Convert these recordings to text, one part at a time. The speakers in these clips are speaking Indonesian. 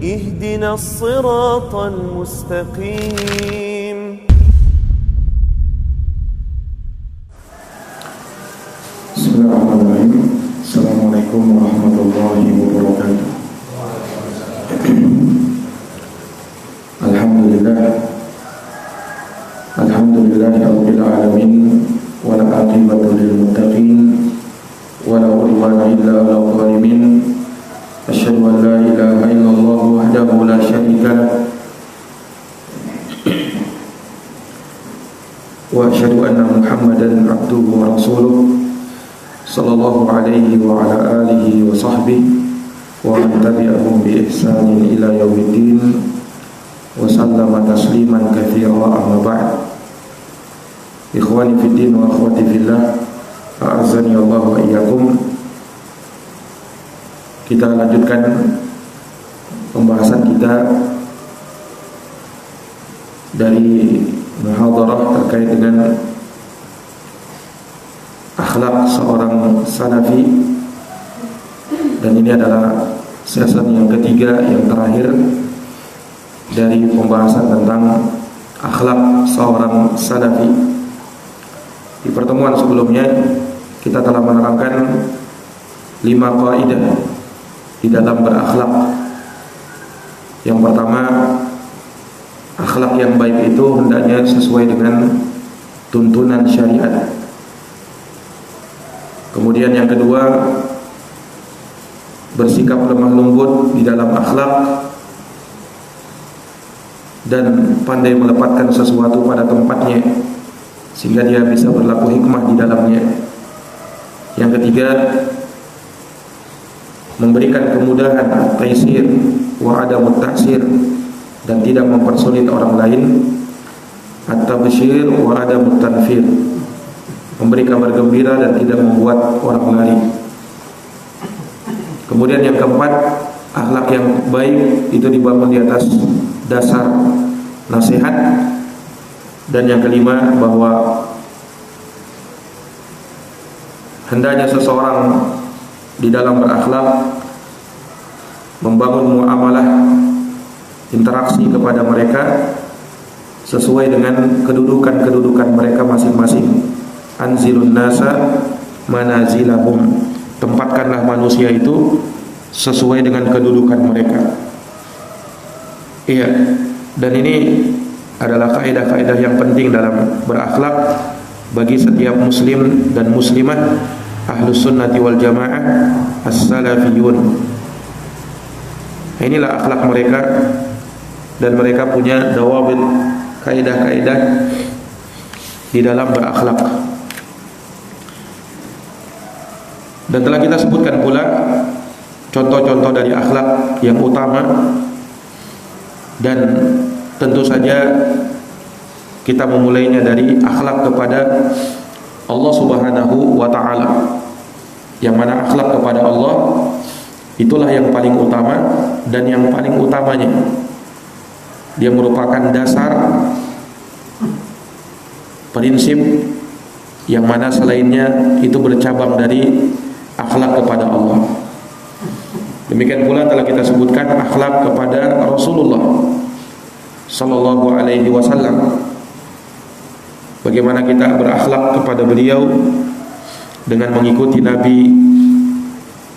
اهدنا الصراط المستقيم Bismillahirrahmanirrahim. Assalamualaikum warahmatullahi wabarakatuh. Alhamdulillahirabbil alamin wal aqibatu lil muttaqin wala udwana illa 'alal zalimin. Asyhadu an la ilaha illallah wahdahu la syarika lah wa asyhadu anna Muhammadan abduhu wa rasuluh sallallahu alaihi wa ala alihi wa sahbihi wa man tabi'ahum bi ihsanin ila yaumiddin wa sallama tasliman katsira amma ba'd. Ikhwani fid din wa akhwati fillah, a'azzani Allah wa iyyakum. Kita lanjutkan pembahasan kita dari muhadharah terkait dengan akhlak seorang salafi, dan ini adalah season yang ketiga, yang terakhir dari pembahasan tentang akhlak seorang salafi. Di pertemuan sebelumnya kita telah menerangkan 5 kaidah di dalam berakhlak. Yang pertama, akhlak yang baik itu hendaknya sesuai dengan tuntunan syariat. Kemudian yang kedua, bersikap lemah lembut di dalam akhlak dan pandai melepaskan sesuatu pada tempatnya sehingga dia bisa berlaku hikmah di dalamnya. Yang ketiga, memberikan kemudahan, taisir wa adamut ta'sir, dan tidak mempersulit orang lain, at-tabsyir wa adamut tanfir, memberi kabar gembira dan tidak membuat orang lari. Kemudian yang keempat, akhlak yang baik itu dibangun di atas dasar nasihat. Dan yang kelima, bahwa hendaknya seseorang di dalam berakhlak membangun muamalah, interaksi kepada mereka sesuai dengan kedudukan mereka masing-masing. Anzilun nasa manazilahum, tempatkanlah manusia itu sesuai dengan kedudukan mereka. Iya, dan ini adalah kaidah-kaidah yang penting dalam berakhlak bagi setiap muslim dan muslimah ahlus sunnati wal jamaah as-salafiyun. Inilah akhlak mereka, dan mereka punya dawabit, kaidah-kaidah di dalam berakhlak. Dan telah kita sebutkan pula contoh-contoh dari akhlak yang utama, dan tentu saja kita memulainya dari akhlak kepada Allah Subhanahu wa ta'ala, yang mana akhlak kepada Allah itulah yang paling utama dan yang paling utamanya. Dia merupakan dasar prinsip yang mana selainnya itu bercabang dari akhlak kepada Allah. Demikian pula telah kita sebutkan akhlak kepada Rasulullah sallallahu alaihi wasallam. Bagaimana kita berakhlak kepada beliau dengan mengikuti Nabi,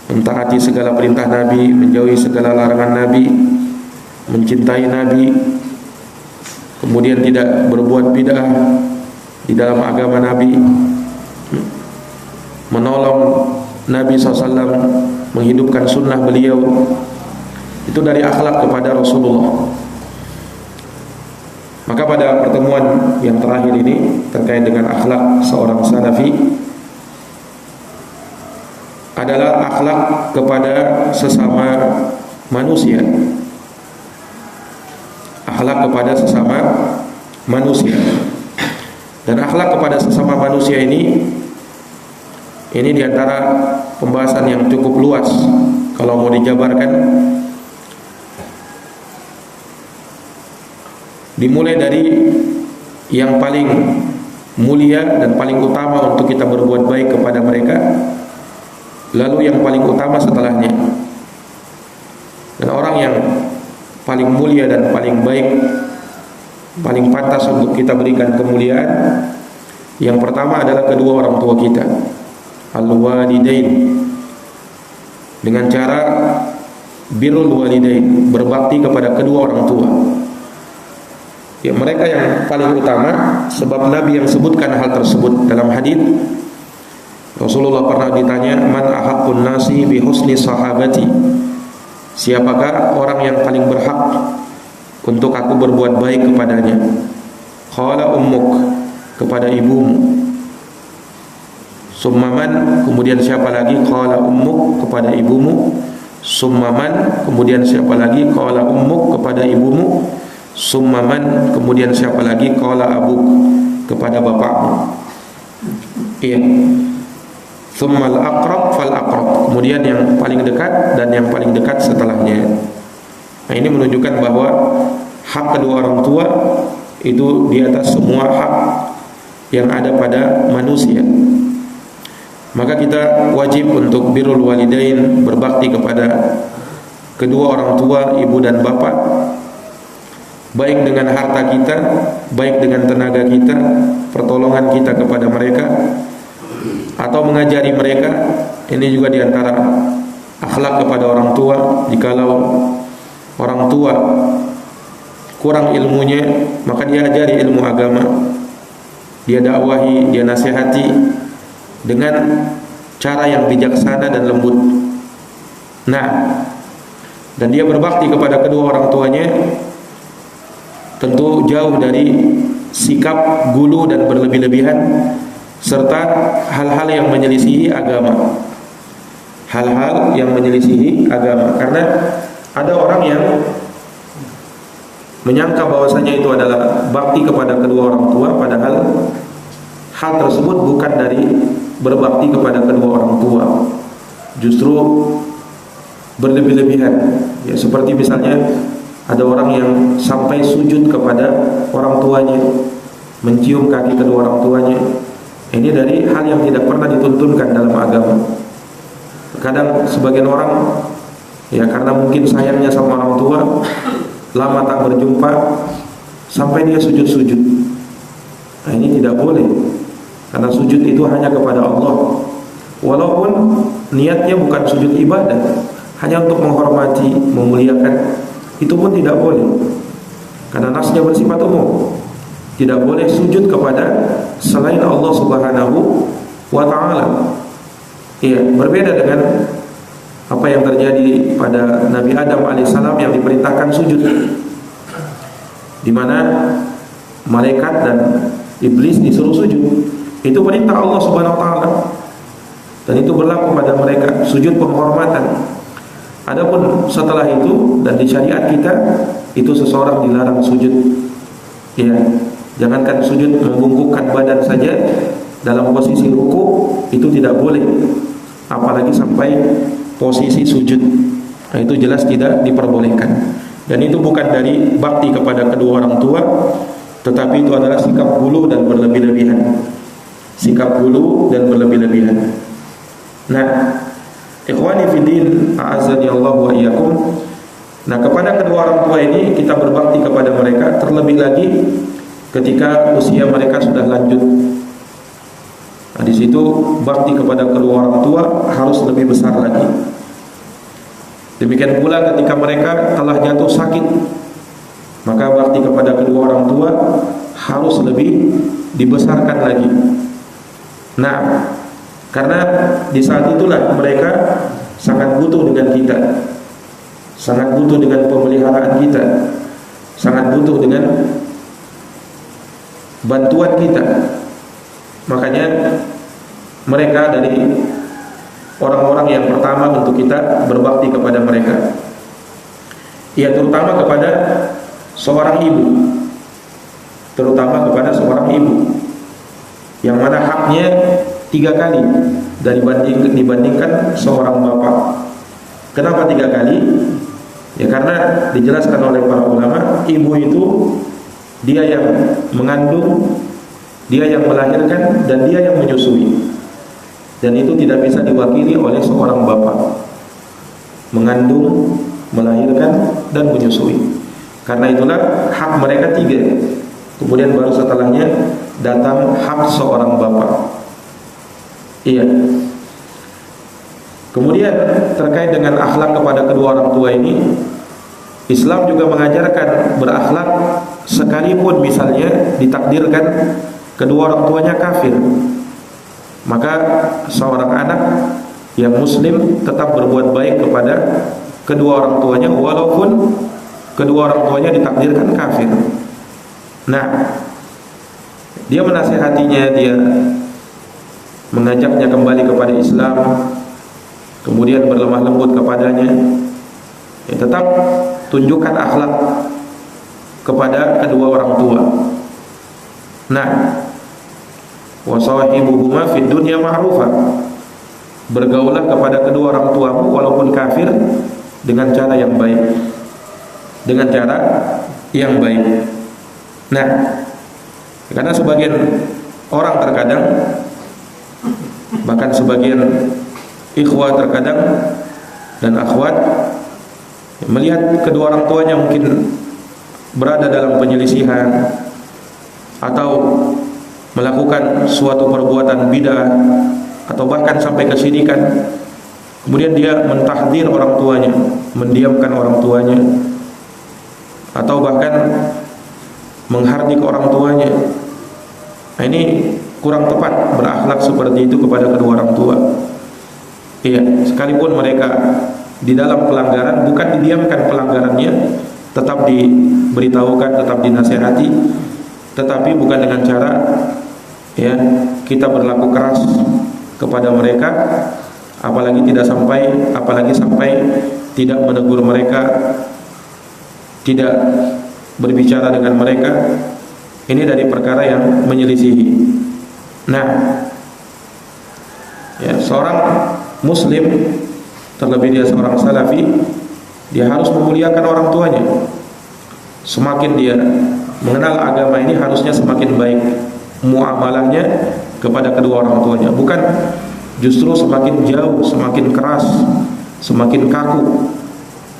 mentaati segala perintah Nabi, menjauhi segala larangan Nabi, mencintai Nabi, kemudian tidak berbuat bid'ah di dalam agama Nabi, menolong Nabi SAW, menghidupkan sunnah beliau. Itu dari akhlak kepada Rasulullah. Maka pada pertemuan yang terakhir ini terkait dengan akhlak seorang salafi adalah akhlak kepada sesama manusia. Akhlak kepada sesama manusia. Dan akhlak kepada sesama manusia ini diantara pembahasan yang cukup luas. Kalau mau dijabarkan, dimulai dari yang paling mulia dan paling utama untuk kita berbuat baik kepada mereka, lalu yang paling utama setelahnya. Dan orang yang paling mulia dan paling baik, paling pantas untuk kita berikan kemuliaan, yang pertama adalah kedua orang tua kita, al-walidain, dengan cara birrul walidain, berbakti kepada kedua orang tua. Ya, mereka yang paling utama, sebab Nabi yang sebutkan hal tersebut dalam hadis. Rasulullah pernah ditanya, man ahaqqun nasi bi husni sahabati, siapakah orang yang paling berhak untuk aku berbuat baik kepadanya? Qala ummuk, kepada ibumu. Summaman, kemudian siapa lagi? Qala ummuk, kepada ibumu. Summaman, kemudian siapa lagi? Qala ummuk, kepada ibumu. Summaman, kemudian siapa lagi? Qala abuk, kepada bapakmu. Iya. Tsummal aqrab fal aqrab, kemudian yang paling dekat dan yang paling dekat setelahnya. Nah, ini menunjukkan bahwa hak kedua orang tua itu di atas semua hak yang ada pada manusia. Maka kita wajib untuk birrul walidain, berbakti kepada kedua orang tua, ibu dan bapak, baik dengan harta kita, baik dengan tenaga kita, pertolongan kita kepada mereka, atau mengajari mereka. Ini juga diantara akhlak kepada orang tua. Jikalau orang tua kurang ilmunya, maka dia ajari ilmu agama, dia dakwahi, dia nasihati dengan cara yang bijaksana dan lembut. Nah, dan dia berbakti kepada kedua orang tuanya tentu jauh dari sikap gulu dan berlebih-lebihan serta hal-hal yang menyelisihi agama. Hal-hal yang menyelisihi agama, karena ada orang yang menyangka bahwasanya itu adalah bakti kepada kedua orang tua, padahal hal tersebut bukan dari berbakti kepada kedua orang tua, justru berlebih-lebihan. Ya, seperti misalnya ada orang yang sampai sujud kepada orang tuanya, mencium kaki kedua orang tuanya. Ini dari hal yang tidak pernah dituntunkan dalam agama. Kadang sebagian orang, ya karena mungkin sayangnya sama orang tua, lama tak berjumpa, sampai dia sujud-sujud. Nah, ini tidak boleh, karena sujud itu hanya kepada Allah. Walaupun niatnya bukan sujud ibadah, hanya untuk menghormati, memuliakan, itu pun tidak boleh, karena nasnya bersifat umum. Tidak boleh sujud kepada selain Allah Subhanahu wa ta'ala. Iya, berbeda dengan apa yang terjadi pada Nabi Adam alaihissalam yang diperintahkan sujud, di mana malaikat dan iblis disuruh sujud. Itu perintah Allah Subhanahu wa ta'ala, dan itu berlaku pada mereka, sujud penghormatan. Adapun setelah itu dan di syariat kita, itu seseorang dilarang sujud. Ya, jangankan sujud, membungkukkan badan saja dalam posisi ruku itu tidak boleh, apalagi sampai posisi sujud. Nah, itu jelas tidak diperbolehkan. Dan itu bukan dari bakti kepada kedua orang tua, tetapi itu adalah sikap gulu dan berlebih-lebihan. Sikap gulu dan berlebih-lebihan. Nah, ikhwani fiddin, a'azzani Allah wa iyyakum. Nah, kepada kedua orang tua ini kita berbakti kepada mereka, terlebih lagi ketika usia mereka sudah lanjut. Nah, di situ bakti kepada kedua orang tua harus lebih besar lagi. Demikian pula ketika mereka telah jatuh sakit, maka bakti kepada kedua orang tua harus lebih dibesarkan lagi. Nah, karena di saat itulah mereka sangat butuh dengan kita, sangat butuh dengan pemeliharaan kita, sangat butuh dengan bantuan kita. Makanya mereka dari orang-orang yang pertama untuk kita berbakti kepada mereka. Ya, terutama kepada seorang ibu, terutama kepada seorang ibu, yang mana haknya 3 kali dibandingkan seorang bapak. Kenapa 3 kali? Ya, karena dijelaskan oleh para ulama, ibu itu dia yang mengandung, dia yang melahirkan, dan dia yang menyusui. Dan itu tidak bisa diwakili oleh seorang bapak. Mengandung, melahirkan, dan menyusui. Karena itulah hak mereka 3. Kemudian baru setelahnya datang hak seorang bapak. Iya. Kemudian terkait dengan akhlak kepada kedua orang tua ini, Islam juga mengajarkan berakhlak sekalipun misalnya ditakdirkan kedua orang tuanya kafir. Maka seorang anak yang muslim tetap berbuat baik kepada kedua orang tuanya walaupun kedua orang tuanya ditakdirkan kafir. Nah, dia menasihatinya, dia mengajaknya kembali kepada Islam, kemudian berlemah lembut kepadanya. Ya, tetap tunjukkan akhlak kepada kedua orang tua. Nah, wa sahibuhuma fid dunya ma'rufa. Bergaulah kepada kedua orang tuamu walaupun kafir dengan cara yang baik. Dengan cara yang baik. Nah, karena sebagian orang terkadang, bahkan sebagian ikhwah terkadang dan akhwat melihat kedua orang tuanya mungkin berada dalam penyelisihan atau melakukan suatu perbuatan bidah atau bahkan sampai kesyirikan, kemudian dia mentahdir orang tuanya, mendiamkan orang tuanya, atau bahkan menghardik orang tuanya. Nah, ini kurang tepat berakhlak seperti itu kepada kedua orang tua. Iya, sekalipun mereka di dalam pelanggaran, bukan didiamkan pelanggarannya, tetap diberitahukan, tetap dinasihati, tetapi bukan dengan cara ya kita berlaku keras kepada mereka, apalagi sampai tidak menegur mereka, tidak berbicara dengan mereka. Ini dari perkara yang menyelisihi. Nah, ya, seorang muslim, terlebih dia seorang salafi, dia harus memuliakan orang tuanya. Semakin dia mengenal agama ini, harusnya semakin baik muamalahnya kepada kedua orang tuanya, bukan justru semakin jauh, semakin keras, semakin kaku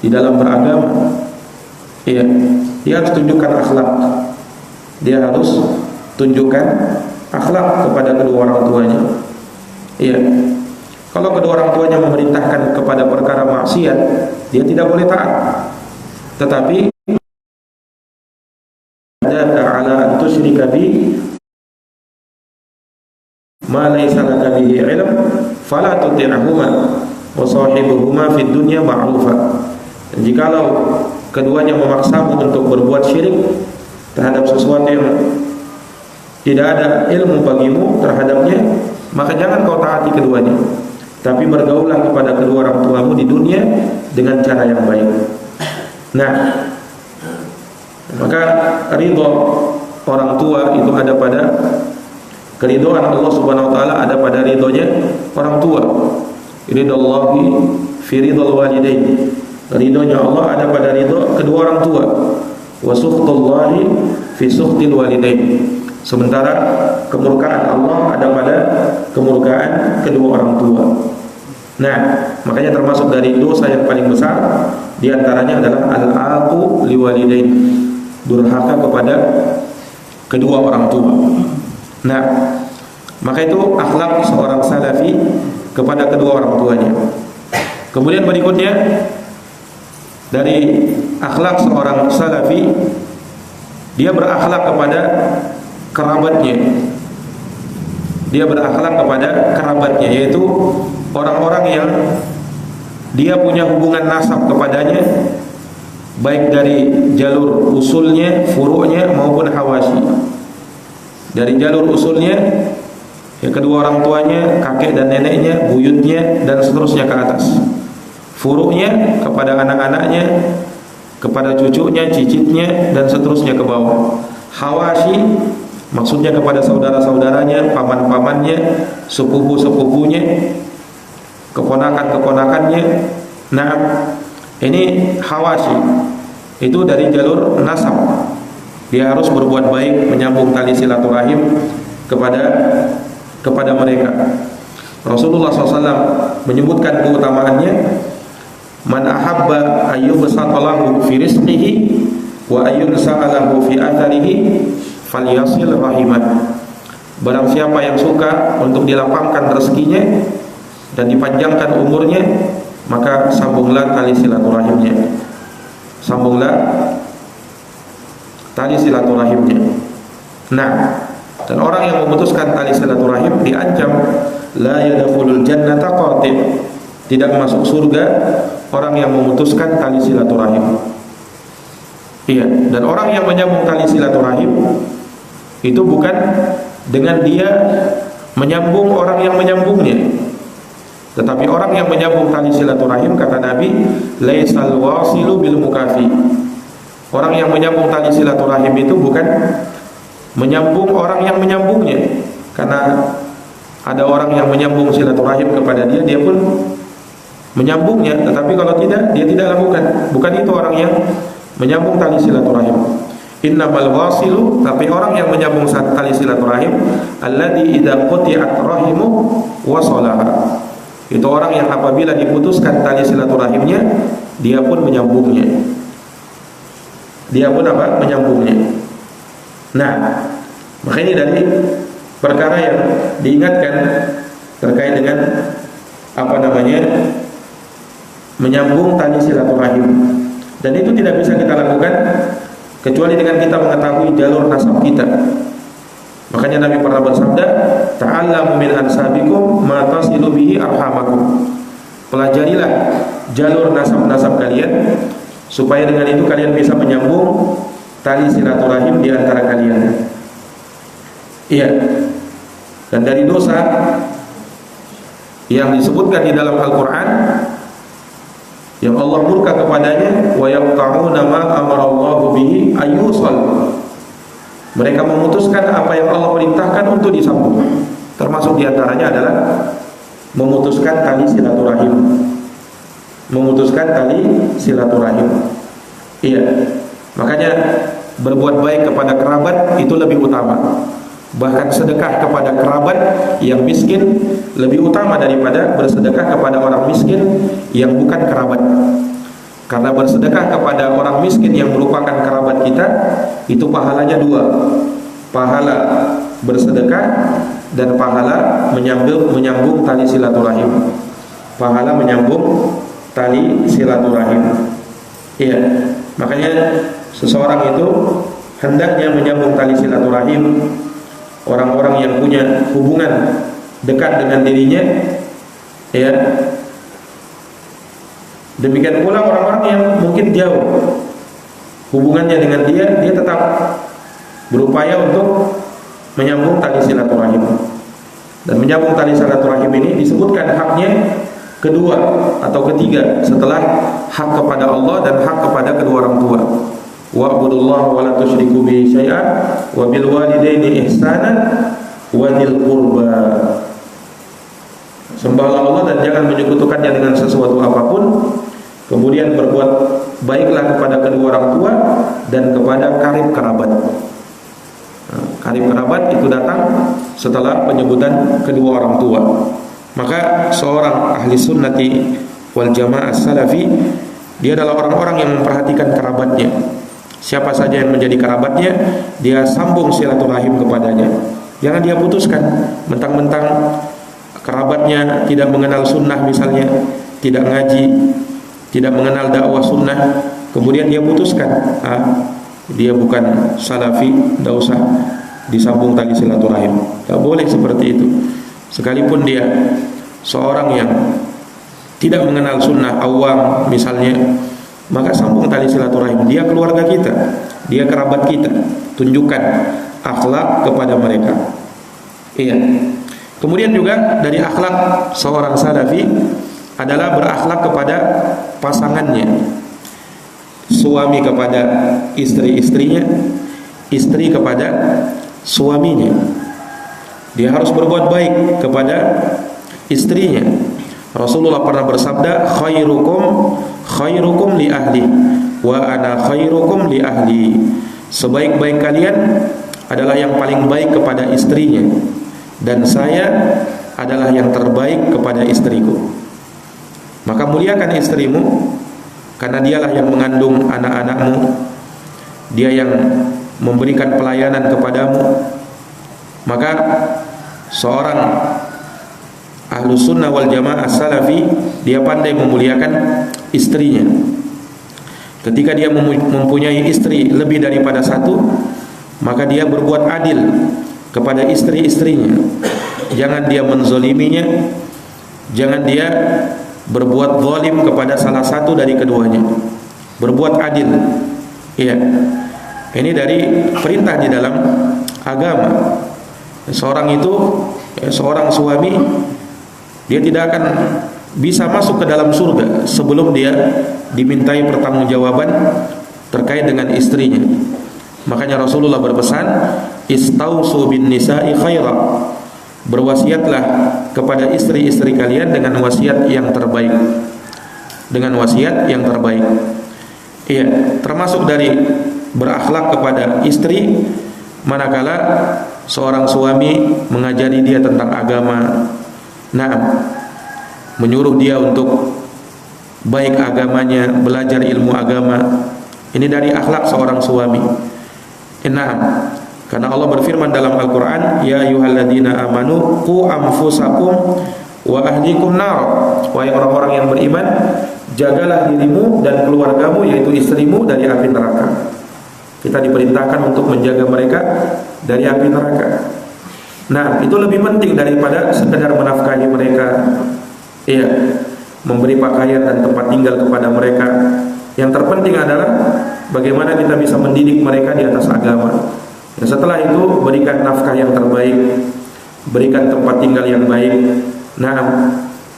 di dalam beragama. Iya, dia harus tunjukkan akhlak. Dia harus tunjukkan akhlak kepada kedua orang tuanya. Iya. Kalau kedua orang tuanya memerintahkan kepada perkara maksiat, dia tidak boleh taat. Tetapi ala an tusyrika bi ma laysa laka bihi ilm fala tuti'huma wa sahibuhuma fid dunya ma'rufa. Jikalau keduanya memaksamu untuk berbuat syirik terhadap sesuatu yang tidak ada ilmu bagimu terhadapnya, maka jangan kau taati keduanya, tapi bergaulah kepada kedua orang tuamu di dunia dengan cara yang baik. Nah, maka ridho orang tua itu ada pada keridhaan Allah Subhanahu wa taala, ada pada ridhonya orang tua. Ridhallahi fi ridhal walidain. Ridhonya Allah ada pada ridho kedua orang tua. Wa sukhtullahi fi sukhtil walidain. Sementara kemurkaan Allah ada pada kemurkaan kedua orang tua. Nah, makanya termasuk dari dosa yang paling besar di antaranya adalah al-aqu liwalidain, durhaka kepada kedua orang tua. Nah, maka itu akhlak seorang salafi kepada kedua orang tuanya. Kemudian berikutnya dari akhlak seorang salafi, dia berakhlak kepada kerabatnya. Dia berakhlak kepada kerabatnya, yaitu orang-orang yang dia punya hubungan nasab kepadanya, baik dari jalur usulnya, furu'nya maupun hawasi. Dari jalur usulnya, ya kedua orang tuanya, kakek dan neneknya, buyutnya, dan seterusnya ke atas. Furu'nya kepada anak-anaknya, kepada cucunya, cicitnya, dan seterusnya ke bawah. Hawasi maksudnya kepada saudara-saudaranya, paman-pamannya, sepupu-sepupunya, keponakan-keponakannya. Nah, ini hawasi. Itu dari jalur nasab. Dia harus berbuat baik, menyambung tali silaturahim kepada mereka. Rasulullah SAW menyebutkan keutamaannya, man ahabba ayyubsatalahu fi rizqihi wa ayyun sa'alahu fi atharihi falyasil rahimah. Barang siapa yang suka untuk dilapangkan rezekinya dan dipanjangkan umurnya, maka sambunglah tali silaturahimnya. Sambunglah tali silaturahimnya. Nah, dan orang yang memutuskan tali silaturahim diancam la yadkhulul jannata qati', tidak masuk surga orang yang memutuskan tali silaturahim. Iya, dan orang yang menyambung tali silaturahim itu bukan dengan dia menyambung orang yang menyambungnya, tetapi orang yang menyambung tali silaturahim, kata Nabi, laisal wasilu bil mukafi. Orang yang menyambung tali silaturahim itu bukan menyambung orang yang menyambungnya, karena ada orang yang menyambung silaturahim kepada dia, dia pun menyambungnya, tetapi kalau tidak, dia tidak lakukan. Bukan itu orang yang menyambung tali silaturahim. Innamal wasilu, tapi orang yang menyambung tali silaturahim, alladzi idza quti'at rahimu wasalaha. Itu orang yang apabila diputuskan tali silaturahimnya, dia pun menyambungnya. Dia pun apa? Menyambungnya. Nah, maka ini dari perkara yang diingatkan terkait dengan menyambung tali silaturahim. Dan itu tidak bisa kita lakukan kecuali dengan kita mengetahui jalur nasab kita. Makanya Nabi pernah bersabda, ta'allamu min ansabikum ma tasilu bihi arhamakum. Pelajarilah jalur nasab-nasab kalian, supaya dengan itu kalian bisa menyambung tali silaturahim di antara kalian. Iya. Dan dari dosa yang disebutkan di dalam Al-Quran, yang Allah murka kepadanya, wa yaqta'una ma amarallahu bihi ayyusal. Mereka memutuskan apa yang Allah perintahkan untuk disambung. Termasuk diantaranya adalah memutuskan tali silaturahim. Memutuskan tali silaturahim. Iya. Makanya berbuat baik kepada kerabat itu lebih utama. Bahkan sedekah kepada kerabat yang miskin lebih utama daripada bersedekah kepada orang miskin yang bukan kerabat. Karena bersedekah kepada orang miskin yang merupakan kerabat kita, itu pahalanya dua. Pahala bersedekah dan pahala menyambung tali silaturahim. Pahala menyambung tali silaturahim. Iya. Makanya seseorang itu hendaknya menyambung tali silaturahim orang-orang yang punya hubungan dekat dengan dirinya, ya. Demikian pula orang-orang yang mungkin jauh hubungannya dengan dia tetap berupaya untuk menyambung tali silaturahim. Dan menyambung tali silaturahim ini disebutkan haknya kedua atau ketiga setelah hak kepada Allah dan hak kepada kedua orang tua. Wa'budullaha wa la tusyriku bihi syai'an wa bil walidaini ihsanan wa dzil qurba. Sembahlah Allah dan jangan menyekutukannya dengan sesuatu apapun. Kemudian berbuat baiklah kepada kedua orang tua dan kepada karib kerabat. Karib kerabat itu datang setelah penyebutan kedua orang tua. Maka seorang ahli sunnati wal jamaah salafi, dia adalah orang-orang yang memperhatikan kerabatnya. Siapa saja yang menjadi kerabatnya, dia sambung silaturahim kepadanya. Jangan dia putuskan mentang-mentang kerabatnya tidak mengenal sunnah misalnya, tidak ngaji, tidak mengenal dakwah sunnah, kemudian dia putuskan, dia bukan salafi, tidak usah disambung tali silaturahim. Tak boleh seperti itu. Sekalipun dia seorang yang tidak mengenal sunnah, awam misalnya, maka sambung tali silaturahim. Dia keluarga kita, dia kerabat kita. Tunjukkan akhlak kepada mereka. Iya. Kemudian juga dari akhlak seorang salafi adalah berakhlak kepada pasangannya. Suami kepada istri-istrinya, istri kepada suaminya. Dia harus berbuat baik kepada istrinya. Rasulullah pernah bersabda, khairukum li ahli wa ana khairukum li ahli. Sebaik-baik kalian adalah yang paling baik kepada istrinya, dan saya adalah yang terbaik kepada istriku. Maka muliakan istrimu, karena dialah yang mengandung anak-anakmu. dia yang memberikan pelayanan kepadamu. Maka seorang Ahlus Sunnah wal Jamaah Salafi, dia pandai memuliakan istrinya. Ketika dia mempunyai istri lebih daripada satu, maka dia berbuat adil kepada istri-istrinya. Jangan dia menzoliminya, jangan dia berbuat zalim kepada salah satu dari keduanya. Berbuat adil. Iya. Ini dari perintah di dalam agama. Seorang itu, seorang suami, dia tidak akan bisa masuk ke dalam surga sebelum dia dimintai pertanggungjawaban terkait dengan istrinya. Makanya Rasulullah berpesan, istausu bin nisa'i khaira. Berwasiatlah kepada istri-istri kalian dengan wasiat yang terbaik. Dengan wasiat yang terbaik. Iya, termasuk dari berakhlak kepada istri manakala seorang suami mengajari dia tentang agama. Nah, menyuruh dia untuk baik agamanya, belajar ilmu agama. Ini dari akhlak seorang suami. Karena Allah berfirman dalam Al-Quran, ya ayyuhalladzina amanu qu anfusakum wa ahlikum nar. Wahai orang-orang yang beriman, jagalah dirimu dan keluargamu, yaitu istrimu, dari api neraka. Kita diperintahkan untuk menjaga mereka dari api neraka. Nah, itu lebih penting daripada sekedar menafkahi mereka. Iya, memberi pakaian dan tempat tinggal kepada mereka. Yang terpenting adalah bagaimana kita bisa mendidik mereka di atas agama. Dan setelah itu berikan nafkah yang terbaik, berikan tempat tinggal yang baik. Nah,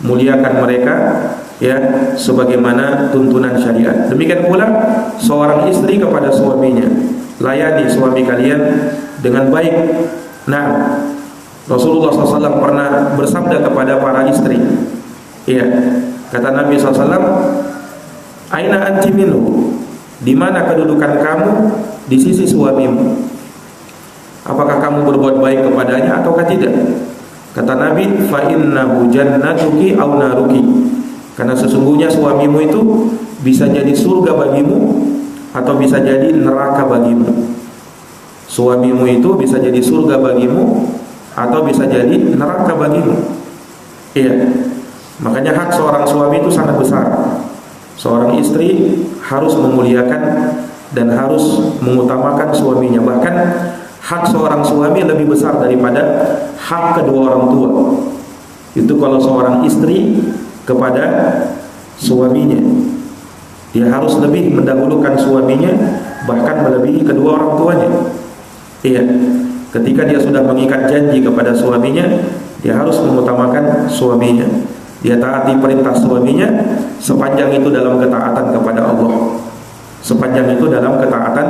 muliakan mereka ya sebagaimana tuntunan syariat. Demikian pula seorang istri kepada suaminya, layani suami kalian dengan baik. Nah, Rasulullah SAW pernah bersabda kepada para istri, ya, kata Nabi SAW, aina anti minhu, di mana kedudukan kamu di sisi suamimu? Apakah kamu berbuat baik kepadanya ataukah tidak? Kata Nabi, fa innahu jannatuki aw naruki. Karena sesungguhnya suamimu itu bisa jadi surga bagimu atau bisa jadi neraka bagimu. Suamimu itu bisa jadi surga bagimu atau bisa jadi neraka bagimu. Iya. Makanya hak seorang suami itu sangat besar. Seorang istri harus memuliakan dan harus mengutamakan suaminya. Bahkan hak seorang suami lebih besar daripada hak kedua orang tua. Itu kalau seorang istri kepada suaminya, dia harus lebih mendahulukan suaminya, bahkan melebihi kedua orang tuanya. Iya, ketika dia sudah mengikat janji kepada suaminya, dia harus mengutamakan suaminya. Dia taati perintah suaminya sepanjang itu dalam ketaatan kepada Allah. Sepanjang itu dalam ketaatan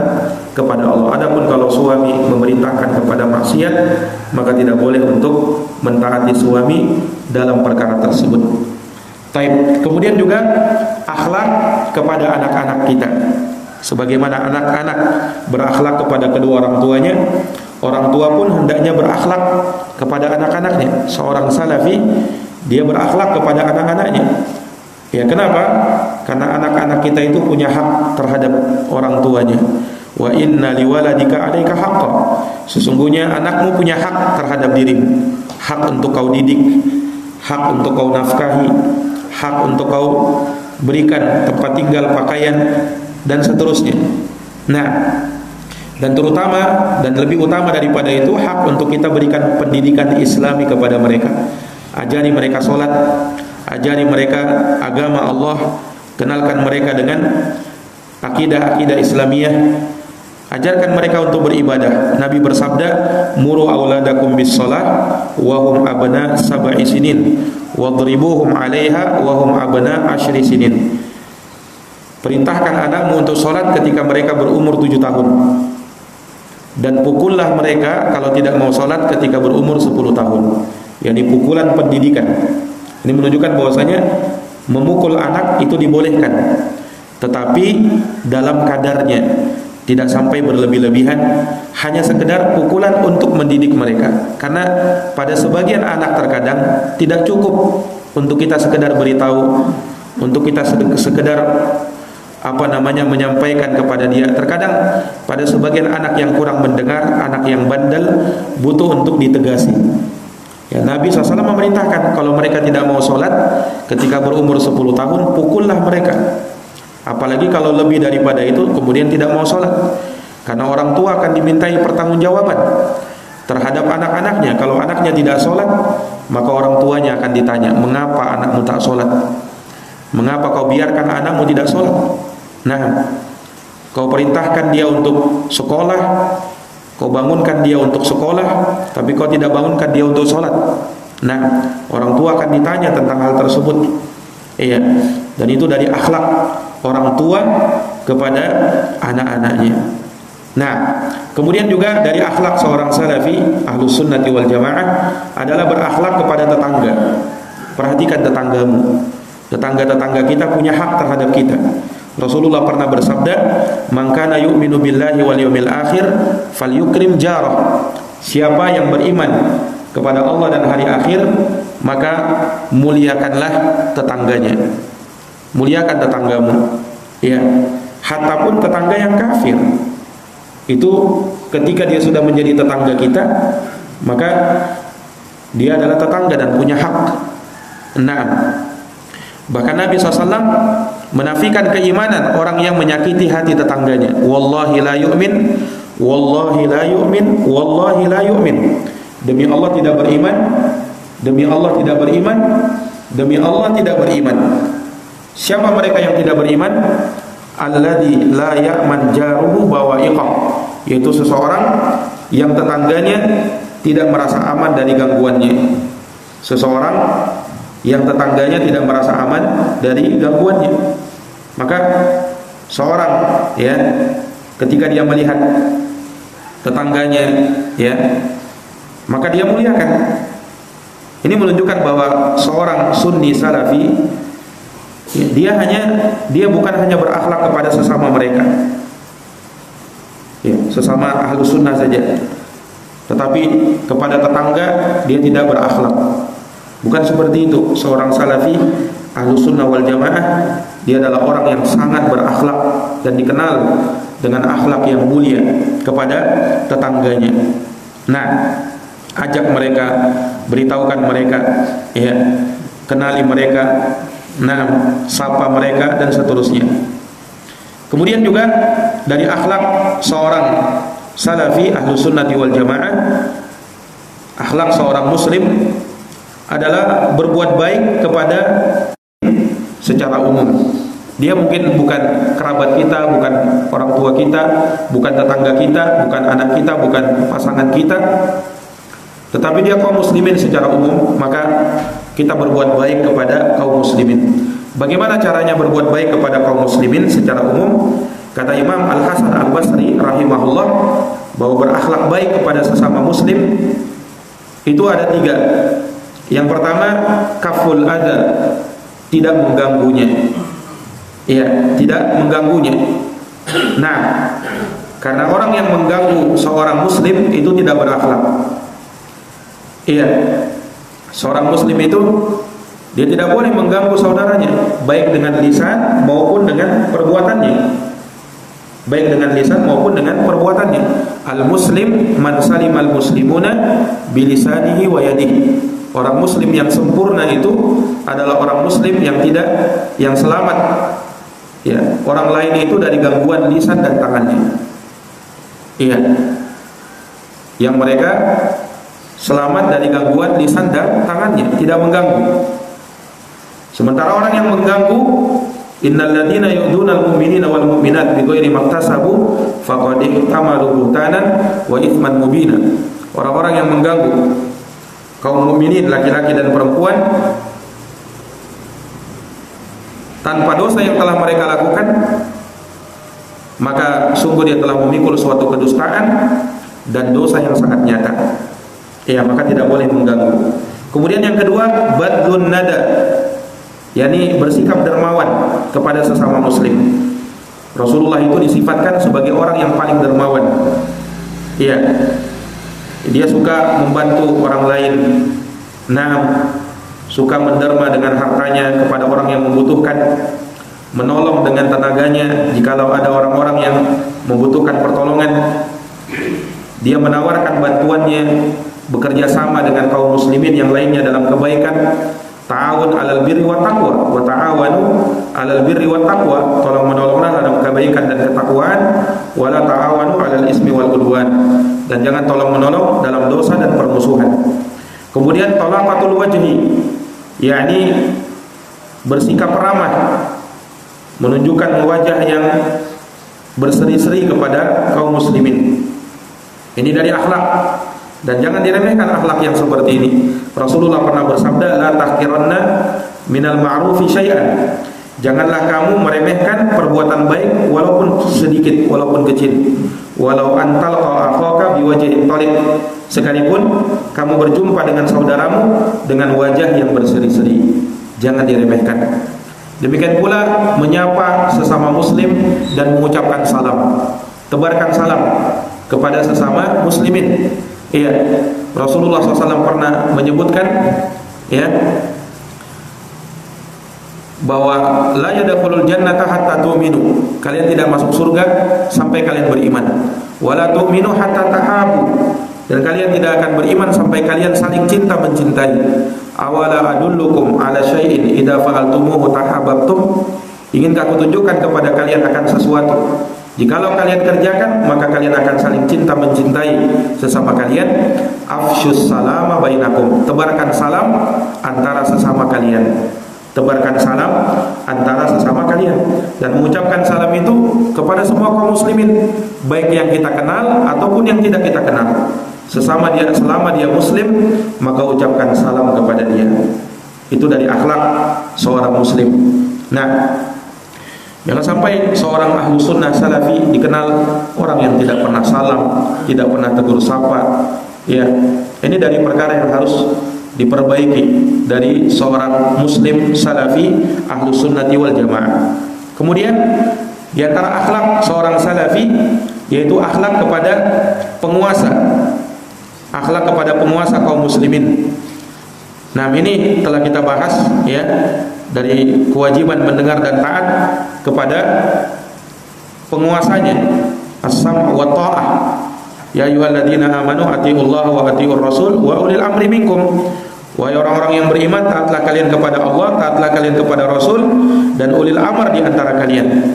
kepada Allah. Adapun kalau suami memerintahkan kepada maksiat, maka tidak boleh untuk mentaati suami dalam perkara tersebut. Kemudian juga akhlak kepada anak-anak kita. Sebagaimana anak-anak berakhlak kepada kedua orang tuanya, orang tua pun hendaknya berakhlak kepada anak-anaknya. Seorang salafi, dia berakhlak kepada anak-anaknya. Ya, kenapa? Karena anak-anak kita itu punya hak terhadap orang tuanya. Wa inna liwaladika 'alaika haqqan. Sesungguhnya anakmu punya hak terhadap dirimu. Hak untuk kau didik, hak untuk kau nafkahi, hak untuk kau berikan tempat tinggal, pakaian, dan seterusnya. Nah, dan terutama dan lebih utama daripada itu, hak untuk kita berikan pendidikan Islami kepada mereka. Ajari mereka sholat, ajari mereka agama Allah, kenalkan mereka dengan akidah-akidah Islamiyah, ajarkan mereka untuk beribadah. Nabi bersabda, muru auladakum bis shalah wa hum abna sab'i sinin wadribuhum 'alaiha wa hum abna 10 sinin. Perintahkan anakmu untuk sholat ketika mereka berumur 7 tahun, dan pukullah mereka kalau tidak mau sholat ketika berumur 10 tahun. Yani pukulan pendidikan. Ini menunjukkan bahwasanya memukul anak itu dibolehkan, tetapi dalam kadarnya, tidak sampai berlebih-lebihan, hanya sekedar pukulan untuk mendidik mereka. Karena pada sebagian anak terkadang tidak cukup untuk kita sekedar beritahu, untuk kita sekedar menyampaikan kepada dia. Terkadang pada sebagian anak yang kurang mendengar, anak yang bandel, butuh untuk ditegasi. Ya, Nabi SAW memerintahkan kalau mereka tidak mau sholat ketika berumur 10 tahun, pukullah mereka. Apalagi kalau lebih daripada itu kemudian tidak mau sholat, karena orang tua akan dimintai pertanggungjawaban terhadap anak-anaknya. Kalau anaknya tidak sholat, maka orang tuanya akan ditanya, mengapa anakmu tak sholat? Mengapa kau biarkan anakmu tidak sholat? Nah, kau perintahkan dia untuk sekolah, kau bangunkan dia untuk sekolah, tapi kau tidak bangunkan dia untuk sholat. Nah, orang tua akan ditanya tentang hal tersebut. Iya, dan itu dari akhlak orang tua kepada anak-anaknya. Nah, kemudian juga dari akhlak seorang salafi ahlus sunnati wal jamaah adalah berakhlak kepada tetangga. Perhatikan tetanggamu. Tetangga-tetangga kita punya hak terhadap kita. Rasulullah pernah bersabda, "Man kana yu'minu billahi wal yawmil akhir falyukrim jarah." Siapa yang beriman kepada Allah dan hari akhir, maka muliakanlah tetangganya. Muliakan tetanggamu. Ya, hatta pun tetangga yang kafir. Itu ketika dia sudah menjadi tetangga kita, maka dia adalah tetangga dan punya hak. Nah, bahkan Nabi SAW menafikan keimanan orang yang menyakiti hati tetangganya. Wallahi la yu'min, wallahi la yu'min, wallahi la yu'min. Demi Allah tidak beriman, demi Allah tidak beriman, demi Allah tidak beriman. Siapa mereka yang tidak beriman? Alladzi la ya'man jaruhu bawa'iqah, yaitu seseorang yang tetangganya tidak merasa aman dari gangguannya. Seseorang yang tetangganya tidak merasa aman dari gangguannya. Maka seorang, ya, ketika dia melihat tetangganya, ya, maka dia muliakan. Ini menunjukkan bahwa seorang sunni salafi, ya, dia bukan hanya berakhlak kepada sesama mereka, ya, sesama ahlus sunnah saja, tetapi kepada tetangga dia tidak berakhlak. Bukan seperti itu. Seorang salafi ahlus sunnah wal jamaah, dia adalah orang yang sangat berakhlak dan dikenal dengan akhlak yang mulia kepada tetangganya. Nah, ajak mereka, beritahukan mereka, ya, kenali mereka, nah, sapa mereka dan seterusnya. Kemudian juga dari akhlak seorang salafi ahlus sunnati wal jamaah, akhlak seorang muslim adalah berbuat baik kepada secara umum. Dia mungkin bukan kerabat kita, bukan orang tua kita, bukan tetangga kita, bukan anak kita, bukan pasangan kita, tetapi dia kaum muslimin secara umum, maka kita berbuat baik kepada kaum muslimin. Bagaimana caranya berbuat baik kepada kaum muslimin secara umum? Kata Imam Al-Hasan Al-Basri rahimahullah, bahwa berakhlak baik kepada sesama muslim itu ada 3. Yang pertama, kaful ada, tidak mengganggunya. Ya, tidak mengganggunya. Nah, karena orang yang mengganggu seorang muslim itu tidak berakhlak. Iya, seorang muslim itu dia tidak boleh mengganggu saudaranya, baik dengan lisan maupun dengan perbuatannya. Baik dengan lisan maupun dengan perbuatannya. Al-muslim man salimal muslimuna bilisanihi wa yadihi. Orang muslim yang sempurna itu adalah orang muslim yang selamat, ya, orang lain itu dari gangguan lisan dan tangannya. Iya, yang mereka selamat dari gangguan lisan dan tangannya, tidak mengganggu. Sementara orang yang mengganggu, innal ladzina yu'dunal mu'minina wal mu'minat bighairi maktasabu faqad ihtamalu buhtanan wa itsman mubina. Orang-orang yang mengganggu kaum mukminin laki-laki dan perempuan tanpa dosa yang telah mereka lakukan, maka sungguh dia telah memikul suatu kedustaan dan dosa yang sangat nyata. Ya, maka tidak boleh mengganggu. Kemudian yang kedua, badlun nada, yakni bersikap dermawan kepada sesama muslim. Rasulullah itu disifatkan sebagai orang yang paling dermawan. Iya, dia suka membantu orang lain. Nah, suka menderma dengan hartanya kepada orang yang membutuhkan. menolong dengan tenaganya jikalau ada orang-orang yang membutuhkan pertolongan. Dia menawarkan bantuannya, bekerja sama dengan kaum muslimin yang lainnya dalam kebaikan. Ta'awun 'alal birri wat taqwa wa ta'awanu 'alal birri wat taqwa, tolong menolonglah dalam kebaikan dan ketakwaan, wala ta'awanu 'alal ismi wal 'udwan, dan jangan tolong menolong dalam dosa dan permusuhan. Kemudian talaqatul wajhi, yakni bersikap ramah, menunjukkan wajah yang berseri-seri kepada kaum muslimin. Ini dari akhlak, dan jangan diremehkan akhlak yang seperti ini. Rasulullah pernah bersabda, la tahqiranna minal ma'rufi syai'an. Janganlah kamu meremehkan perbuatan baik walaupun sedikit, walaupun kecil. Walau antalqa akhaka biwajhin talib, sekalipun kamu berjumpa dengan saudaramu dengan wajah yang berseri-seri, jangan diremehkan. Demikian pula menyapa sesama muslim dan mengucapkan salam. Tebarkan salam kepada sesama muslimin. Iya, Rasulullah SAW pernah menyebutkan, ya, bahwa la yadkhulul jannata hatta tu'minu, kalian tidak masuk surga sampai kalian beriman. Wala tu'minu hatta tahabu, dan kalian tidak akan beriman sampai kalian saling cinta mencintai. Awala adullukum ala syai'in idza fa'altumuhu tahabbtum, inginkah aku tunjukkan kepada kalian akan sesuatu, jikalau kalian kerjakan maka kalian akan saling cinta mencintai sesama kalian. Afsyus salama bainakum, tebarkan salam antara sesama kalian. Tebarkan salam antara sesama kalian, dan mengucapkan salam itu kepada semua kaum muslimin, baik yang kita kenal ataupun yang tidak kita kenal. Selama dia muslim, maka ucapkan salam kepada dia. Itu dari akhlak seorang muslim. Nah, jangan sampai seorang ahlu sunnah salafi dikenal orang yang tidak pernah salam, tidak pernah tegur sapa. Ya, ini dari perkara yang harus diperbaiki dari seorang muslim salafi ahlu sunnati wal jamaah. Kemudian di antara akhlak seorang salafi yaitu akhlak kepada penguasa, akhlak kepada penguasa kaum muslimin. Nah, ini telah kita bahas, ya, dari kewajiban mendengar dan taat kepada penguasanya, as-sam' wa ta'ah. Ya ayyuhalladzina amanu atiiullaha wa atiiur rasul wa ulil amri minkum. Wahai orang-orang yang beriman, taatlah kalian kepada Allah, taatlah kalian kepada Rasul, dan ulil amr di antara kalian.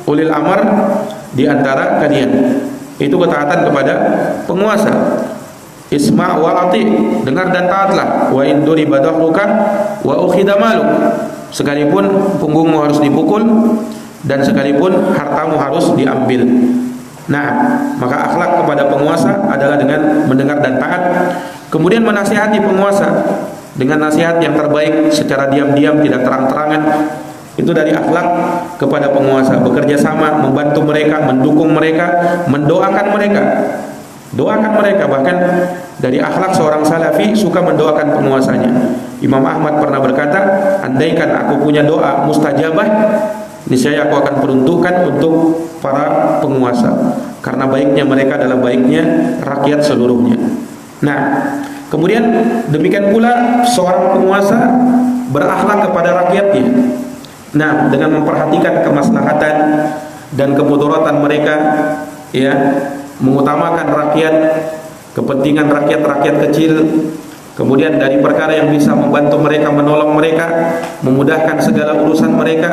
Ulil amr di antara kalian, itu ketaatan kepada penguasa. Isma' wa ati', dengar dan taatlah. Wa in duriba dhahruka wa ukhidha maluk, sekalipun punggungmu harus dipukul dan sekalipun hartamu harus diambil. Nah, maka akhlak kepada penguasa adalah dengan mendengar dan taat. Kemudian menasihati penguasa dengan nasihat yang terbaik secara diam-diam, tidak terang-terangan. Itu dari akhlak kepada penguasa. Bekerja sama, membantu mereka, mendukung mereka, mendoakan mereka. Doakan mereka. Bahkan dari akhlak seorang salafi suka mendoakan penguasanya. Imam Ahmad pernah berkata, andaikan aku punya doa mustajabah, niscaya aku akan peruntukkan untuk para penguasa, karena baiknya mereka adalah baiknya rakyat seluruhnya. Nah, kemudian demikian pula seorang penguasa berakhlak kepada rakyatnya. Nah, dengan memperhatikan kemaslahatan dan kemudaratan mereka, ya, mengutamakan rakyat, kepentingan rakyat kecil. Kemudian dari perkara yang bisa membantu mereka, menolong mereka, memudahkan segala urusan mereka,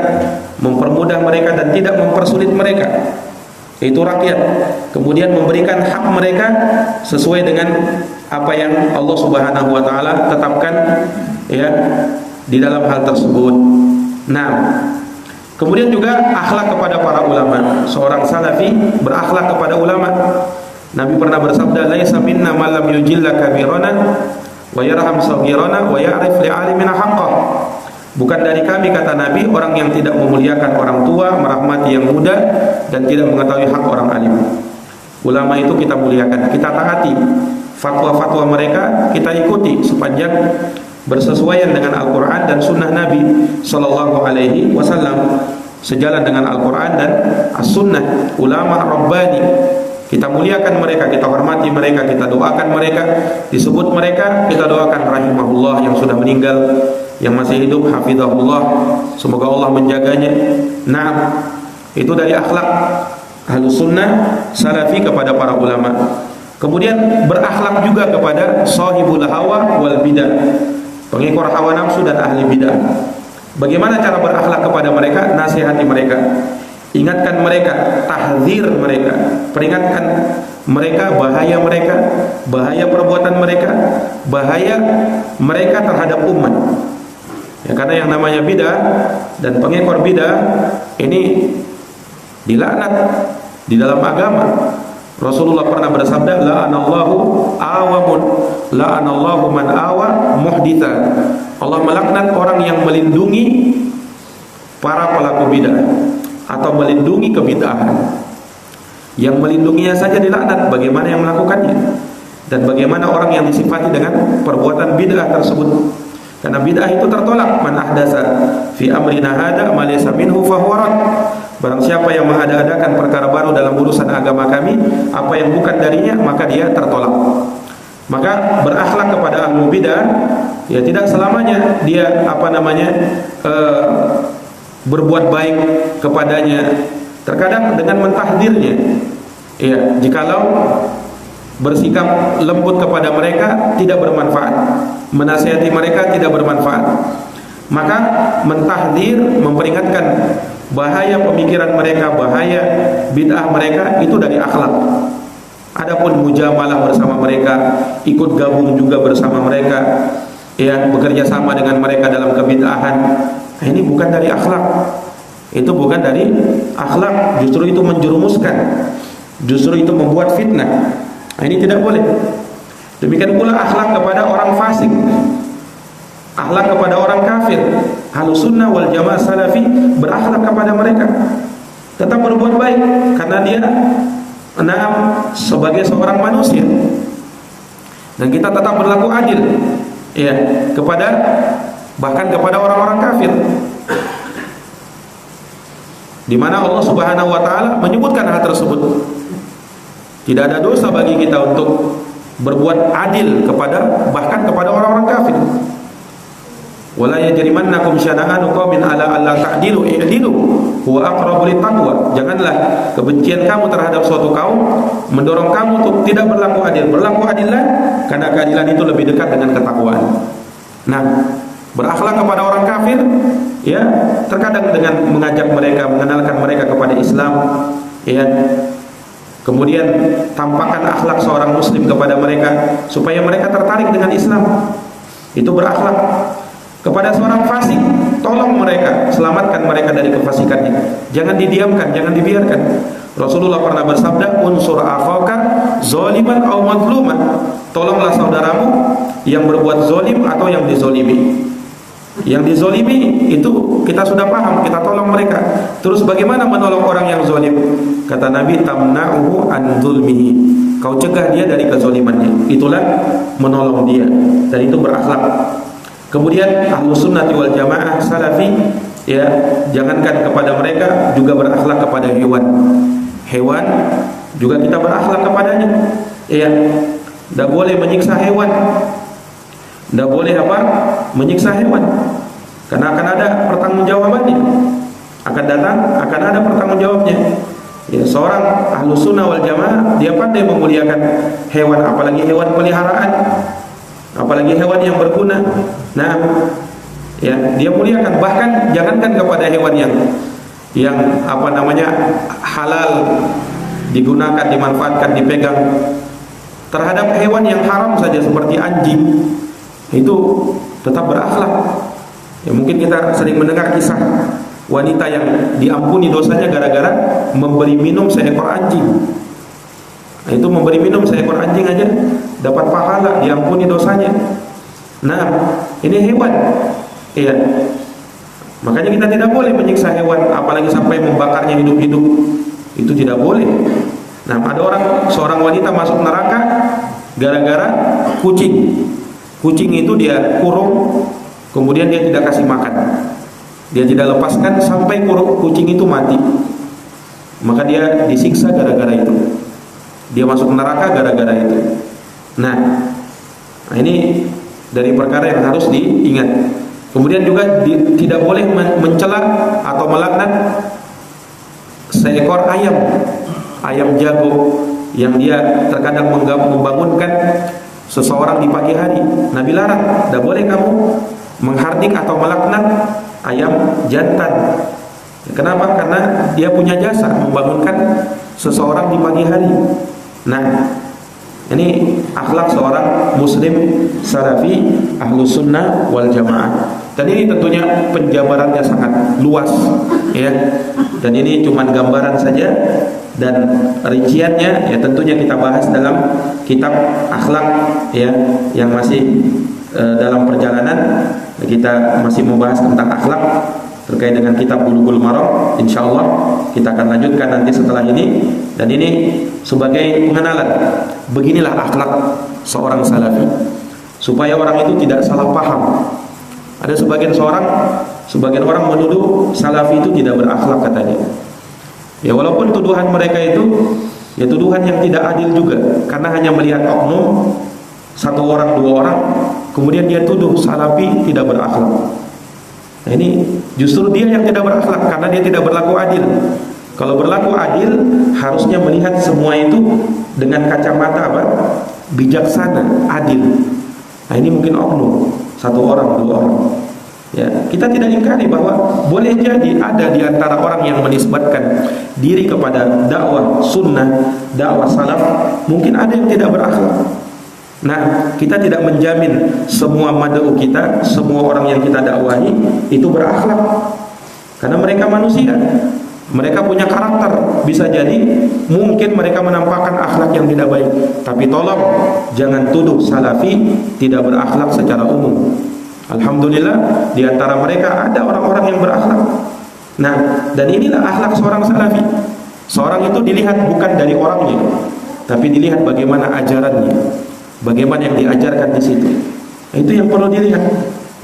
mempermudah mereka dan tidak mempersulit mereka, itu rakyat. Kemudian memberikan hak mereka sesuai dengan apa yang Allah Subhanahu wa taala tetapkan, ya, di dalam hal tersebut. Nah, kemudian juga akhlak kepada para ulama. Seorang salafi berakhlak kepada ulama. Nabi pernah bersabda, laisa minna man lam yujilla kabirana wa yarham saghirana wa ya'rif li'alimina haqqah. Bukan dari kami, kata Nabi, orang yang tidak memuliakan orang tua, merahmati yang muda, dan tidak mengetahui hak orang alim. Ulama itu kita muliakan, kita taati. Fatwa-fatwa mereka kita ikuti sepanjang bersesuaian dengan Al-Quran dan Sunnah Nabi Sallallahu Alaihi Wasallam, sejalan dengan Al-Quran dan As-Sunnah. Ulama Rabbani, kita muliakan mereka, kita hormati mereka, kita doakan mereka. Disebut mereka, kita doakan rahimahullah yang sudah meninggal, yang masih hidup, hafizahullah, semoga Allah menjaganya. Nah, itu dari akhlak Ahlus Sunnah Salafi kepada para ulama. Kemudian berakhlak juga kepada sahibul hawa wal bidah, pengekor hawa nafsu dan ahli bidah. Bagaimana cara berakhlak kepada mereka? Nasihati mereka, ingatkan mereka, tahzir mereka, peringatkan mereka bahaya perbuatan mereka, bahaya mereka terhadap umat. Ya, karena yang namanya bidah dan pengekor bidah ini dilaknat di dalam agama. Rasulullah pernah bersabda, la'anallahu awamun, la'anallahu man awa muhditha. Allah melaknat orang yang melindungi para pelaku bidah atau melindungi kebid'ahan. Yang melindunginya saja dilaknat, bagaimana yang melakukannya? Dan bagaimana orang yang disifati dengan perbuatan bid'ah tersebut? Karena bid'ah itu tertolak. Man ahdasa fi amrina hada ma laysa minhu fahuwa rad. Barang siapa yang mengada-adakan perkara baru dalam urusan agama kami, apa yang bukan darinya, maka dia tertolak. Maka berakhlak kepada ahlu bidah, ya tidak selamanya dia berbuat baik kepadanya. Terkadang dengan mentahdirnya. Ya, jikalau bersikap lembut kepada mereka tidak bermanfaat, menasihati mereka tidak bermanfaat, maka mentahdir, memperingatkan bahaya pemikiran mereka, bahaya bid'ah mereka, itu dari akhlak. Adapun mujamalah bersama mereka, ikut gabung juga bersama mereka, ya, bekerja sama dengan mereka dalam kebid'ahan, ini bukan dari akhlak. Itu bukan dari akhlak, justru itu menjerumuskan, justru itu membuat fitnah. Nah, ini tidak boleh. Demikian pula akhlak kepada orang fasik, akhlak kepada orang kafir. Ahlus Sunnah wal Jamaah Salafi berakhlak kepada mereka, tetap berbuat baik karena dia sebagai seorang manusia, dan kita tetap berlaku adil, ya, bahkan kepada orang-orang kafir, di mana Allah Subhanahu wa taala menyebutkan hal tersebut. Tidak ada dosa bagi kita untuk berbuat adil bahkan kepada orang-orang kafir. Wala yajrimannakum syana'anu qaumin ala alla ta'dilu i'dilu huwa aqrabu littaqwa. Janganlah kebencian kamu terhadap suatu kaum mendorong kamu untuk tidak berlaku adil. Berlaku adillah, karena keadilan itu lebih dekat dengan ketakwaan. Nah, berakhlak kepada orang kafir, ya, terkadang dengan mengajak mereka, mengenalkan mereka kepada Islam, ya. Kemudian tampakkan akhlak seorang muslim kepada mereka supaya mereka tertarik dengan Islam. Itu berakhlak. Kepada seorang fasik, tolong mereka, selamatkan mereka dari kefasikannya. Jangan didiamkan, jangan dibiarkan. Rasulullah pernah bersabda, unsur akhaka zaliman aw madluman. Tolonglah saudaramu yang berbuat zalim atau yang dizalimi. Yang dizalimi itu kita sudah paham, kita tolong mereka. Terus bagaimana menolong orang yang zalim? Kata Nabi, tamna'uhu an zulmihi. Kau cegah dia dari kezalimannya. Itulah menolong dia, dan itu berakhlak. Kemudian Ahlus Sunnah wal Jamaah Salafi, ya, jangankan kepada mereka, juga berakhlak kepada hewan. Hewan juga kita berakhlak kepadanya. Ya, tidak boleh menyiksa hewan. Tidak boleh menyiksa hewan, karena akan ada pertanggungjawabannya, akan ada pertanggungjawabnya. Ya, seorang Ahlus Sunnah wal Jamaah dia pandai memuliakan hewan, apalagi hewan peliharaan, apalagi hewan yang berguna. Nah, ya, dia muliakan. Bahkan jangankan kepada hewan yang halal digunakan, dimanfaatkan, dipegang, terhadap hewan yang haram saja seperti anjing, itu tetap berakhlak. Ya, mungkin kita sering mendengar kisah wanita yang diampuni dosanya gara-gara memberi minum seekor anjing. Nah, itu memberi minum seekor anjing aja dapat pahala, diampuni dosanya. Nah, ini hewan. Iya. Makanya kita tidak boleh menyiksa hewan, apalagi sampai membakarnya hidup-hidup. Itu tidak boleh. Nah, ada seorang wanita masuk neraka gara-gara kucing. Kucing itu dia kurung, kemudian dia tidak kasih makan, dia tidak lepaskan sampai kucing itu mati. Maka dia disiksa gara-gara itu. Dia masuk neraka gara-gara itu. Nah, ini dari perkara yang harus diingat. Kemudian juga tidak boleh mencela atau melaknat seekor ayam jago yang dia terkadang membangunkan seseorang di pagi hari. Nabi larang, tidak boleh kamu menghardik atau melaknat ayam jantan. Kenapa? Karena dia punya jasa membangunkan seseorang di pagi hari. Nah, ini akhlak seorang muslim salafi ahlus sunnah wal jamaah. Dan ini tentunya penjabarannya sangat luas, ya. Dan ini cuma gambaran saja, dan rinciannya ya tentunya kita bahas dalam kitab akhlak, ya, yang masih dalam perjalanan. Kita masih membahas tentang akhlak terkait dengan kitab Bulughul Maram. Insyaallah kita akan lanjutkan nanti setelah ini. Dan ini sebagai pengenalan, beginilah akhlak seorang salafi, supaya orang itu tidak salah paham. Ada sebagian orang menuduh salafi itu tidak berakhlak katanya. Ya, walaupun tuduhan mereka itu ya tuduhan yang tidak adil juga, karena hanya melihat oknum satu orang dua orang, kemudian dia tuduh salafi tidak berakhlak. Nah, ini justru dia yang tidak berakhlak karena dia tidak berlaku adil. Kalau berlaku adil, harusnya melihat semua itu dengan kacamata apa? Bijaksana, adil. Nah, ini mungkin oknum satu orang dua orang. Ya, kita tidak ingkari bahwa boleh jadi ada di antara orang yang menisbatkan diri kepada dakwah sunnah, dakwah salaf, mungkin ada yang tidak berakhlak. Nah, kita tidak menjamin semua mad'u kita, semua orang yang kita dakwahi itu berakhlak, karena mereka manusia, mereka punya karakter. Bisa jadi mungkin mereka menampakkan akhlak yang tidak baik, tapi tolong jangan tuduh salafi tidak berakhlak secara umum. Alhamdulillah di antara mereka ada orang-orang yang berakhlak. Nah, dan inilah akhlak seorang salafi. Seorang itu dilihat bukan dari orangnya, tapi dilihat bagaimana ajarannya, bagaimana yang diajarkan di situ. Nah, itu yang perlu dilihat.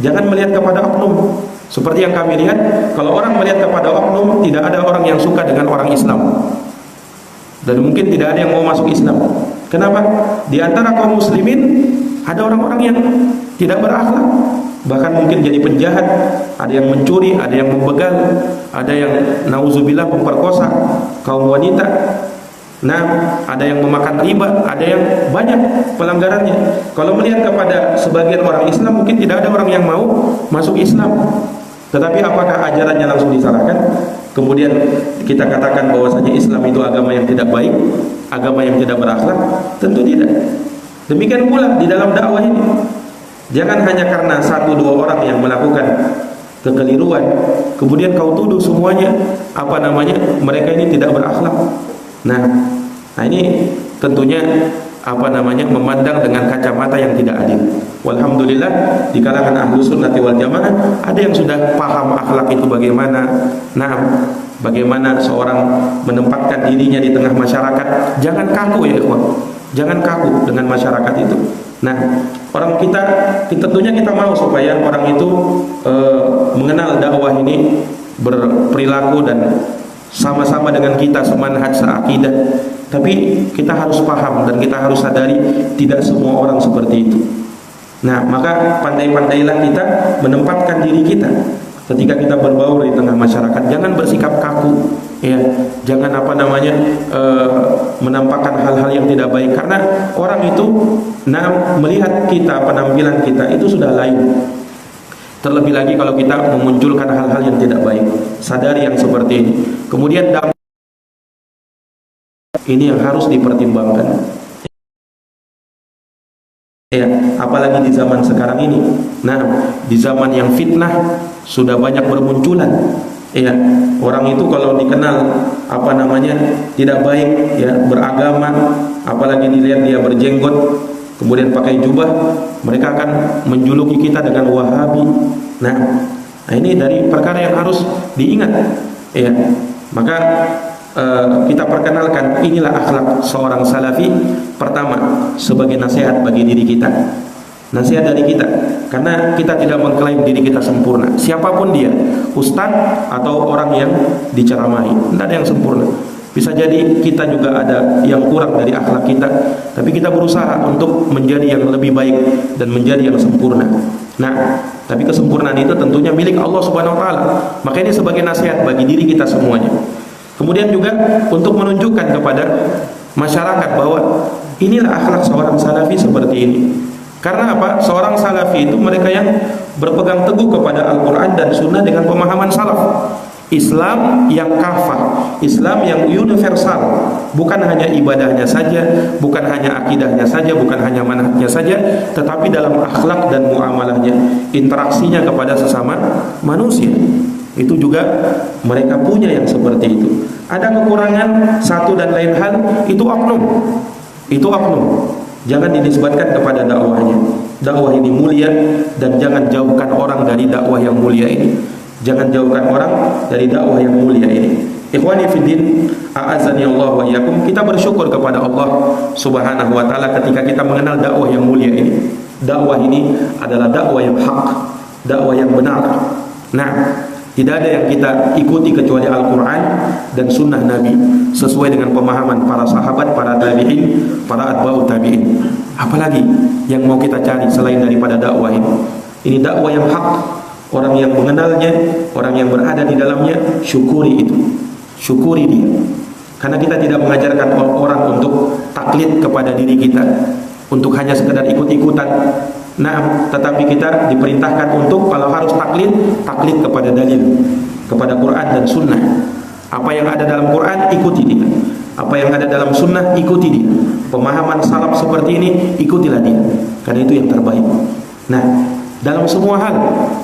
Jangan melihat kepada oknum. Seperti yang kami lihat, kalau orang melihat kepada oknum, tidak ada orang yang suka dengan orang Islam, dan mungkin tidak ada yang mau masuk Islam. Kenapa? Di antara kaum muslimin ada orang-orang yang tidak berakhlak, bahkan mungkin jadi penjahat, ada yang mencuri, ada yang membegal, ada yang nauzubillah memperkosa kaum wanita. Nah, ada yang memakan riba, ada yang banyak pelanggarannya. Kalau melihat kepada sebagian orang Islam, mungkin tidak ada orang yang mau masuk Islam. Tetapi apakah ajarannya langsung disalahkan? Kemudian kita katakan bahwasanya Islam itu agama yang tidak baik, agama yang tidak berakhlak? Tentu tidak. Demikian pula di dalam dakwah ini, jangan hanya karena satu dua orang yang melakukan kekeliruan, kemudian kau tuduh semuanya mereka ini tidak berakhlak. Nah ini tentunya memandang dengan kacamata yang tidak adil. Walhamdulillah di kalangan ahlus sunnati wal jamaah ada yang sudah paham akhlak itu bagaimana. Nah, bagaimana seorang menempatkan dirinya di tengah masyarakat. Jangan kaku ya ikhwan, jangan kaku dengan masyarakat itu. Nah, orang kita tentunya kita mau supaya orang itu mengenal dakwah ini, berperilaku dan sama-sama dengan kita semanhaj seakidah. Tapi kita harus paham dan kita harus sadari tidak semua orang seperti itu. Nah, maka pandai-pandailah kita menempatkan diri kita ketika kita berbaur di tengah masyarakat. Jangan bersikap kaku, ya. Jangan menampakkan hal-hal yang tidak baik, karena orang itu melihat kita, penampilan kita itu sudah lain. Terlebih lagi kalau kita memunculkan hal-hal yang tidak baik. Sadari yang seperti ini. Kemudian ini yang harus dipertimbangkan. Ya, apalagi di zaman sekarang ini. Nah, di zaman yang fitnah sudah banyak bermunculan. Ya, orang itu kalau dikenal tidak baik, ya, beragama, apalagi dilihat dia berjenggot, kemudian pakai jubah, mereka akan menjuluki kita dengan Wahabi. Nah, ini dari perkara yang harus diingat. Ya, maka kita perkenalkan inilah akhlak seorang salafi. Pertama, sebagai nasihat bagi diri kita, nasihat dari kita, karena kita tidak mengklaim diri kita sempurna. Siapapun dia, ustadz atau orang yang diceramahi, tidak ada yang sempurna. Bisa jadi kita juga ada yang kurang dari akhlak kita, tapi kita berusaha untuk menjadi yang lebih baik dan menjadi yang sempurna. Nah, Tapi kesempurnaan itu tentunya milik Allah Subhanahu wa taala. Maka ini sebagai nasihat bagi diri kita semuanya. Kemudian juga untuk menunjukkan kepada masyarakat bahwa inilah akhlak seorang salafi seperti ini. Karena apa? Seorang salafi itu mereka yang berpegang teguh kepada Al-Quran dan Sunnah dengan pemahaman salaf. Islam yang kafah, Islam yang universal, bukan hanya ibadahnya saja, bukan hanya akidahnya saja, bukan hanya manhajnya saja, tetapi dalam akhlak dan muamalahnya, interaksinya kepada sesama manusia. Itu juga mereka punya yang seperti itu. Ada kekurangan satu dan lain hal, itu oknum. Itu oknum. Jangan dinisbatkan kepada dakwahnya. Dakwah ini mulia dan jangan jauhkan orang dari dakwah yang mulia ini. Jangan jauhkan orang dari dakwah yang mulia ini. Ikhwani fiddin, a'azzani Allah wa iyyakum. Kita bersyukur kepada Allah Subhanahu wa taala ketika kita mengenal dakwah yang mulia ini. Dakwah ini adalah dakwah yang hak, dakwah yang benar. Nah, tidak ada yang kita ikuti kecuali Al-Quran dan Sunnah Nabi sesuai dengan pemahaman para sahabat, para tabi'in, para atba'u tabi'in. Apalagi yang mau kita cari selain daripada dakwah ini? Ini dakwah yang hak. Orang yang mengenalnya, orang yang berada di dalamnya, syukuri itu. Syukuri dia. Karena kita tidak mengajarkan orang untuk taklid kepada diri kita, untuk hanya sekedar ikut-ikutan. Nah, tetapi kita diperintahkan untuk kalau harus taklid, taklid kepada dalil, kepada Quran dan Sunnah. Apa yang ada dalam Quran, ikuti dia. Apa yang ada dalam Sunnah, ikuti dia. Pemahaman salaf seperti ini, ikutilah dia. Karena itu yang terbaik. Nah, dalam semua hal,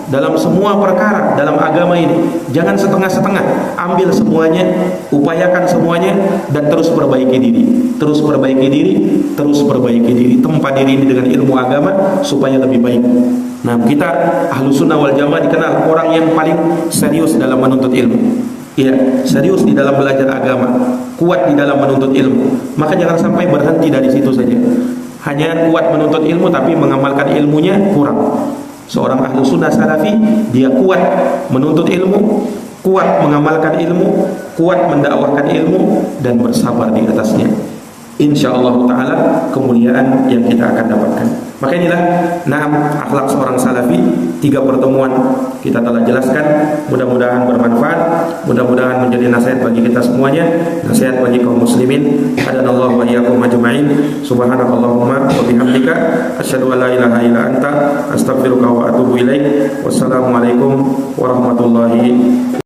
dalam semua perkara, dalam agama ini, jangan setengah-setengah. Ambil semuanya, upayakan semuanya, dan terus perbaiki diri. Terus perbaiki diri, terus perbaiki diri. Tempat diri ini dengan ilmu agama supaya lebih baik. Nah, kita Ahlus Sunnah wal Jamaah dikenal orang yang paling serius dalam menuntut ilmu. Iya, serius di dalam belajar agama, kuat di dalam menuntut ilmu. Maka jangan sampai berhenti dari situ saja. Hanya kuat menuntut ilmu tapi mengamalkan ilmunya kurang. Seorang ahlu sunnah salafi, dia kuat menuntut ilmu, kuat mengamalkan ilmu, kuat mendakwahkan ilmu, dan bersabar di atasnya. InsyaAllah ta'ala kemuliaan yang kita akan dapatkan. Maka inilah 6 akhlak seorang salafi. 3 pertemuan kita telah jelaskan. Mudah-mudahan bermanfaat, mudah-mudahan menjadi nasihat bagi kita semuanya, nasihat bagi kaum muslimin. Hadanallahu wa iyyakum ajma'in. Subhanakallahumma wa bihamdika asyhadu an la ilaha illa anta astaghfiruka wa atubu ilaik. Wassalamualaikum warahmatullahi